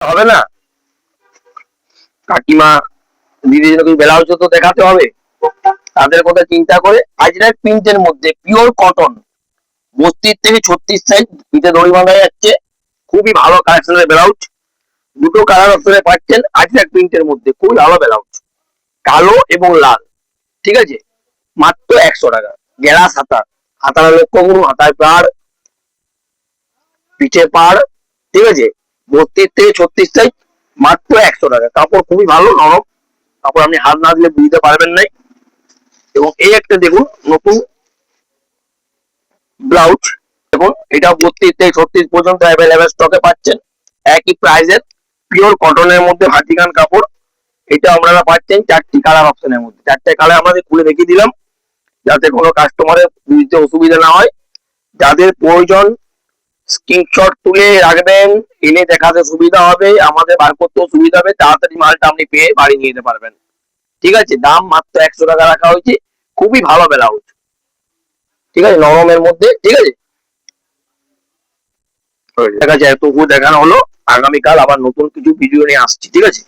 হবে না? কাকিমা দিদি ব্লাউজ তো দেখাতে হবে, তাদের কথা চিন্তা করে আজরাক প্রিন্টের মধ্যে পিওর কটন 32 থেকে 36 সাইজ পিঠে দড়ি বাঁধা যাচ্ছে, খুবই ভালো কালেকশনের ব্লাউজ। দুটো কালার অপশনে পাচ্ছেন আজরাক প্রিন্টের মধ্যে, খুবই ভালো ব্লাউজ, কালো এবং লাল। ঠিক আছে, মাত্র 100 টাকা। গেরাস হাতা, হাতারা লক্ষ্য করুন, হাতায় পাড়, পিঠে পাড়। ঠিক আছে, 32 থেকে 36 সাইজ, মাত্র 100 টাকা। কাপড় খুবই ভালো, নরম কাপড়, আপনি হাত না দিলে বুঝতে পারবেন না। এবং এই একটা দেখুন নতুন ব্লাউজ, দেখুন এটা 32 থেকে 36 পর্যন্ত অ্যাভেলেবেল স্টকে পাচ্ছেন, একই প্রাইসের, পিওর কটনের মধ্যে ভার্টিকান কাপড়। এটা আপনারা পাচ্ছেন 4টি কালার অপশনের মধ্যে। 4টে কালার আমাদের খুলে দেখিয়ে দিলাম, যাতে কোনো কাস্টমারের বুঝতে অসুবিধা না হয়। যাদের প্রয়োজন স্ক্রিনশট তুলে রাখবেন, এনে দেখাতে সুবিধা হবে, আমাদের বার করতেও সুবিধা হবে, তাড়াতাড়ি মালটা আপনি পেয়ে বাড়ি নিয়ে যেতে পারবেন। ঠিক আছে, দাম মাত্র 100 টাকা রাখা হয়েছে, খুবই ভালো ব্লাউজ। ঠিক আছে, নরমের মধ্যে। ঠিক আছে, ঠিক আছে, এতটুকু দেখানো হলো। আগামীকাল আবার নতুন কিছু ভিডিও নিয়ে আসছি। ঠিক আছে।